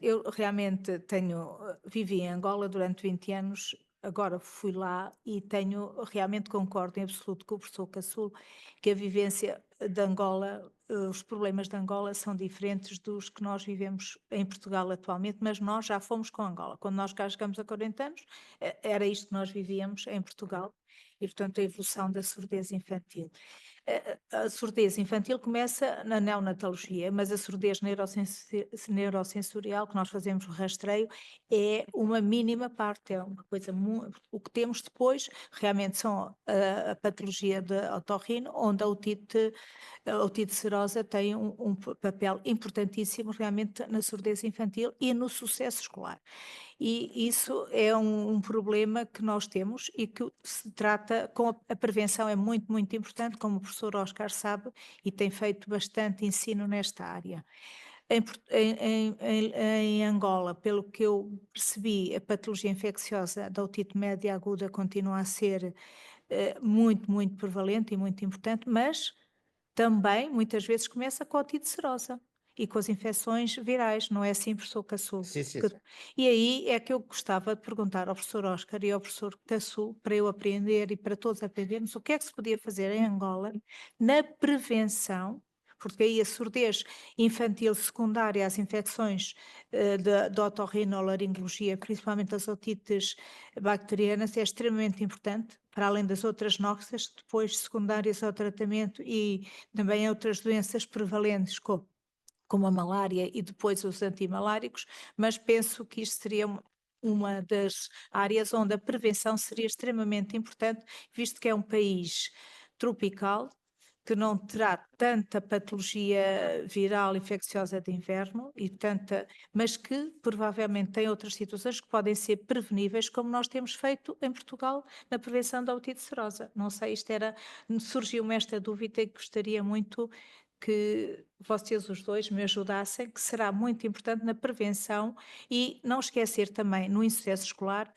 eu realmente vivi em Angola durante 20 anos, agora fui lá e realmente concordo em absoluto com o professor Caçul, que a vivência de Angola, os problemas de Angola são diferentes dos que nós vivemos em Portugal atualmente, mas nós já fomos com Angola. Quando nós cá chegamos a 40 anos, era isto que nós vivíamos em Portugal e, portanto, a evolução da surdez infantil. A surdez infantil começa na neonatologia, mas a surdez neurosensorial, que nós fazemos o rastreio, é uma mínima parte, é uma coisa o que temos depois realmente são a patologia de otorrino, onde a otite serosa tem um papel importantíssimo realmente na surdez infantil e no sucesso escolar. E isso é um problema que nós temos e que se trata com a prevenção é muito, muito importante, como o professor Oscar sabe, e tem feito bastante ensino nesta área. Em Angola, pelo que eu percebi, a patologia infecciosa da otite média aguda continua a ser muito, muito prevalente e muito importante, mas também muitas vezes começa com a otite serosa e com as infecções virais, não é assim, professor Caçul? Sim, sim, Que- E aí é que eu gostava de perguntar ao professor Oscar e ao professor Caçul, para eu aprender e para todos aprendermos, o que é que se podia fazer em Angola na prevenção, porque aí a surdez infantil secundária às infecções de otorrinolaringologia, principalmente as otites bacterianas, é extremamente importante, para além das outras nóxicas, depois secundárias ao tratamento e também outras doenças prevalentes, como a malária e depois os antimaláricos, mas penso que isto seria uma das áreas onde a prevenção seria extremamente importante, visto que é um país tropical, que não terá tanta patologia viral infecciosa de inverno mas que provavelmente tem outras situações que podem ser preveníveis, como nós temos feito em Portugal na prevenção da otite serosa. Não sei, surgiu-me esta dúvida e gostaria muito que vocês os dois me ajudassem, que será muito importante na prevenção e não esquecer também no insucesso escolar,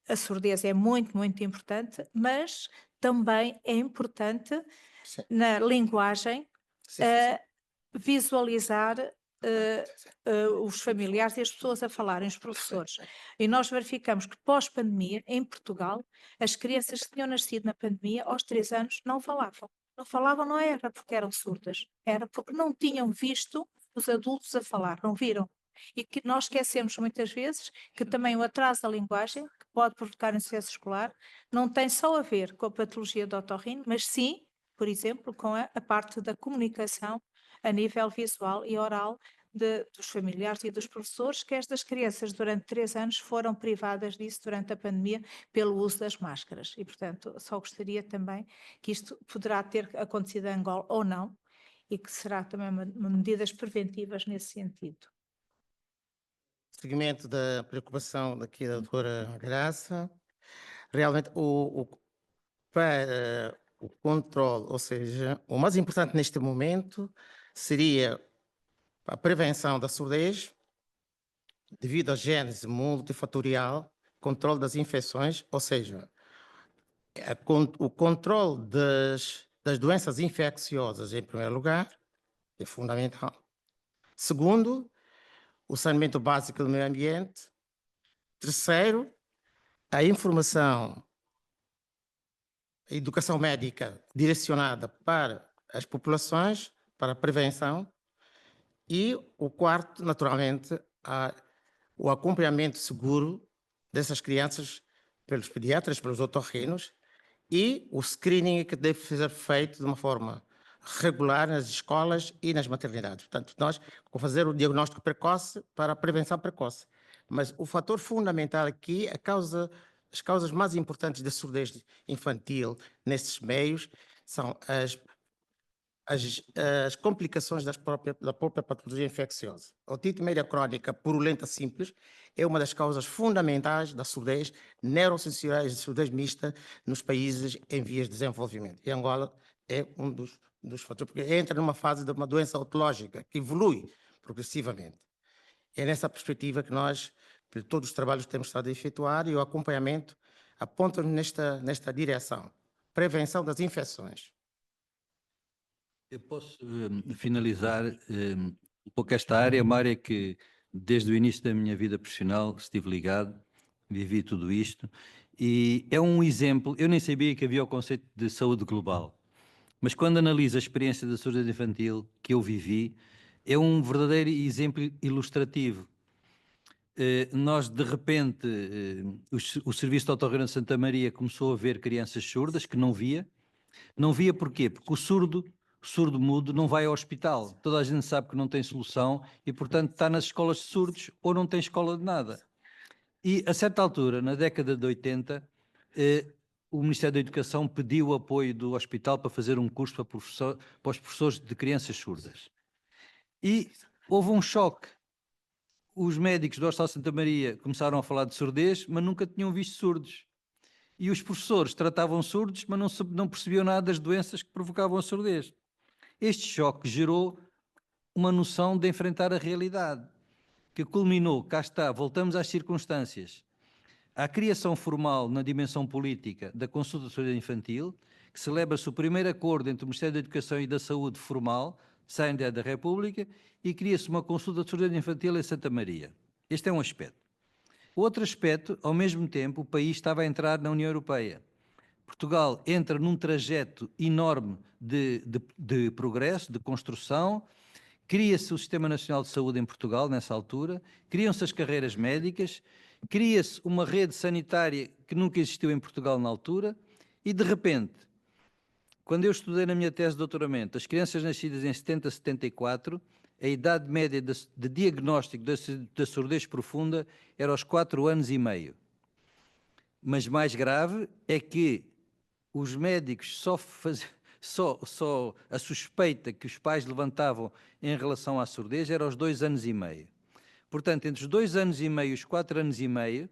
a surdez é muito, muito importante, mas também é importante sim, na linguagem sim, sim, sim. visualizar os familiares e as pessoas a falarem, os professores. E nós verificamos que pós-pandemia, em Portugal, as crianças que tinham nascido na pandemia, aos 3 anos, não falavam. Não falavam não era porque eram surdas, era porque não tinham visto os adultos a falar, não viram. E que nós esquecemos muitas vezes que também o atraso da linguagem, que pode provocar insucesso escolar, não tem só a ver com a patologia do otorrino, mas sim, por exemplo, com a parte da comunicação a nível visual e oral dos familiares e dos professores, que estas crianças durante 3 anos foram privadas disso durante a pandemia pelo uso das máscaras. E, portanto, só gostaria também que isto poderá ter acontecido em Angola ou não, e que será também medidas preventivas nesse sentido. Segmento da preocupação daqui da doutora Graça, realmente para o controle, ou seja, o mais importante neste momento seria a prevenção da surdez, devido à gênese multifatorial, controle das infecções, ou seja, o controle das doenças infecciosas, em primeiro lugar, é fundamental. Segundo, o saneamento básico do meio ambiente. Terceiro, a informação, a educação médica direcionada para as populações, para a prevenção. E o quarto, naturalmente, o acompanhamento seguro dessas crianças pelos pediatras, pelos otorrinos, e o screening que deve ser feito de uma forma regular nas escolas e nas maternidades. Portanto, nós vamos fazer o diagnóstico precoce para a prevenção precoce. Mas o fator fundamental aqui, as causas mais importantes da surdez infantil nesses meios são as complicações da própria patologia infecciosa. A otite média crônica purulenta simples é uma das causas fundamentais da surdez neurosensorial e surdez mista nos países em vias de desenvolvimento. E Angola é um dos fatores, porque entra numa fase de uma doença otológica que evolui progressivamente. É nessa perspectiva que nós, por todos os trabalhos que temos estado a efetuar e o acompanhamento, apontam nesta direção. Prevenção das infecções. Eu posso finalizar um pouco esta área, uma área que desde o início da minha vida profissional estive ligado, vivi tudo isto, e é um exemplo. Eu nem sabia que havia o conceito de saúde global, mas quando analiso a experiência da surdez infantil que eu vivi, é um verdadeiro exemplo ilustrativo. Nós, de repente, o Serviço de Otorrino de Santa Maria começou a ver crianças surdas que não via. Não via porquê? Porque o surdo mudo, não vai ao hospital. Toda a gente sabe que não tem solução e, portanto, está nas escolas de surdos ou não tem escola de nada. E, a certa altura, na década de 80, o Ministério da Educação pediu o apoio do hospital para fazer um curso para os professores de crianças surdas. E houve um choque. Os médicos do Hospital Santa Maria começaram a falar de surdez, mas nunca tinham visto surdos. E os professores tratavam surdos, mas não percebiam nada das doenças que provocavam a surdez. Este choque gerou uma noção de enfrentar a realidade, que culminou, cá está, voltamos às circunstâncias, à criação formal na dimensão política da consulta de surdez infantil, que celebra-se o primeiro acordo entre o Ministério da Educação e da Saúde formal, sai da República, e cria-se uma consulta de surdez infantil em Santa Maria. Este é um aspecto. Outro aspecto, ao mesmo tempo, o país estava a entrar na União Europeia. Portugal entra num trajeto enorme de progresso, de construção, cria-se o Sistema Nacional de Saúde em Portugal, nessa altura, criam-se as carreiras médicas, cria-se uma rede sanitária que nunca existiu em Portugal na altura, e de repente, quando eu estudei na minha tese de doutoramento, as crianças nascidas em 70, 74, a idade média de diagnóstico da surdez profunda era aos 4 anos e meio. Mas mais grave é que os médicos só a suspeita que os pais levantavam em relação à surdez era aos 2 anos e meio. Portanto, entre os 2 anos e meio e os 4 anos e meio,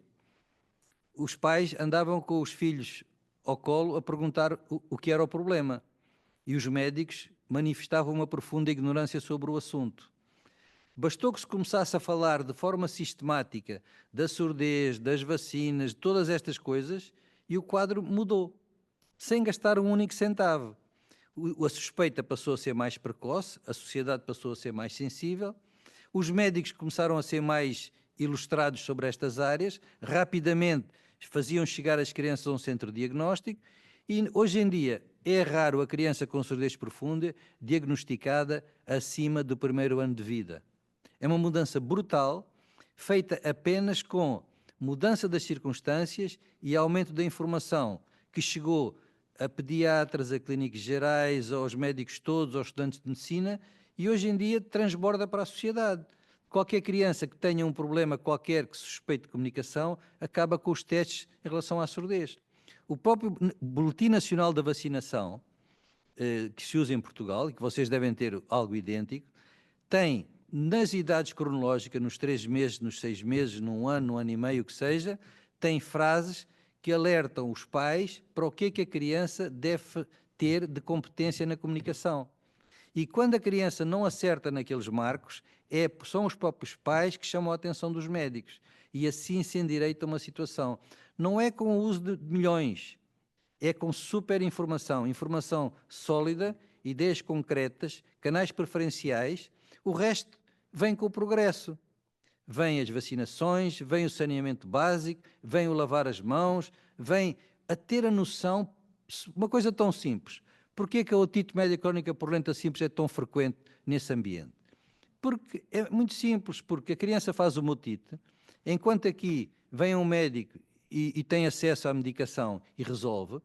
os pais andavam com os filhos ao colo a perguntar o que era o problema. E os médicos manifestavam uma profunda ignorância sobre o assunto. Bastou que se começasse a falar de forma sistemática da surdez, das vacinas, de todas estas coisas, e o quadro mudou, sem gastar um único centavo. A suspeita passou a ser mais precoce, a sociedade passou a ser mais sensível, os médicos começaram a ser mais ilustrados sobre estas áreas, rapidamente faziam chegar as crianças a um centro diagnóstico, e hoje em dia é raro a criança com surdez profunda diagnosticada acima do 1º ano de vida. É uma mudança brutal, feita apenas com mudança das circunstâncias e aumento da informação, que chegou a pediatras, a clínicos gerais, aos médicos todos, aos estudantes de medicina, e hoje em dia transborda para a sociedade. Qualquer criança que tenha um problema qualquer que suspeite de comunicação, acaba com os testes em relação à surdez. O próprio Boletim Nacional da Vacinação, que se usa em Portugal, e que vocês devem ter algo idêntico, tem nas idades cronológicas, nos 3 meses, nos 6 meses, num ano e meio, o que seja, tem frases que alertam os pais para o que é que a criança deve ter de competência na comunicação. E quando a criança não acerta naqueles marcos, são os próprios pais que chamam a atenção dos médicos. E assim se endireita uma situação. Não é com o uso de milhões, é com super informação, informação sólida, ideias concretas, canais preferenciais. O resto vem com o progresso. Vêm as vacinações, vem o saneamento básico, vem o lavar as mãos, vem a ter a noção, uma coisa tão simples. Porquê que a otite média crónica purulenta simples é tão frequente nesse ambiente? Porque é muito simples, porque a criança faz uma otite, enquanto aqui vem um médico e tem acesso à medicação e resolve,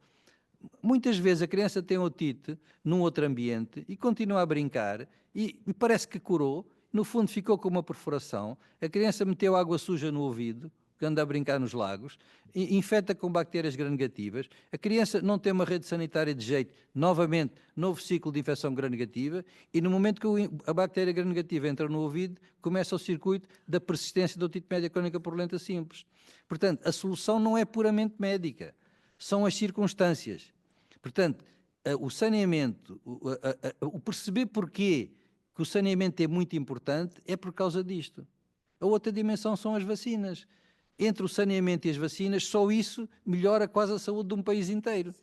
muitas vezes a criança tem otite num outro ambiente e continua a brincar e parece que curou, no fundo ficou com uma perfuração, a criança meteu água suja no ouvido, que anda a brincar nos lagos, infecta com bactérias gram-negativas, a criança não tem uma rede sanitária de jeito, novamente, novo ciclo de infecção gram-negativa, e no momento que a bactéria gram-negativa entra no ouvido, começa o circuito da persistência da otite média crónica purulenta simples. Portanto, a solução não é puramente médica, são as circunstâncias. Portanto, o saneamento, o perceber porquê que o saneamento é muito importante é por causa disto. A outra dimensão são as vacinas. Entre o saneamento e as vacinas, só isso melhora quase a saúde de um país inteiro.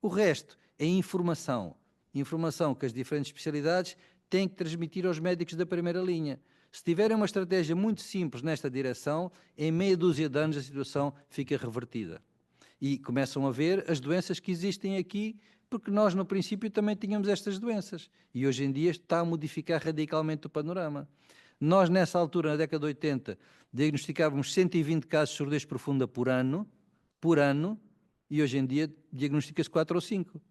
O resto é informação. Informação que as diferentes especialidades têm que transmitir aos médicos da primeira linha. Se tiverem uma estratégia muito simples nesta direção, em meia dúzia de anos a situação fica revertida. E começam a ver as doenças que existem aqui, porque nós no princípio também tínhamos estas doenças. E hoje em dia está a modificar radicalmente o panorama. Nós nessa altura, na década de 80, diagnosticávamos 120 casos de surdez profunda por ano, e hoje em dia diagnostica-se 4 ou 5.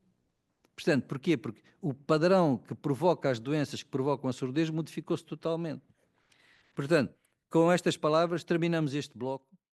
Portanto, porquê? Porque o padrão que provoca as doenças que provocam a surdez modificou-se totalmente. Portanto, com estas palavras terminamos este bloco.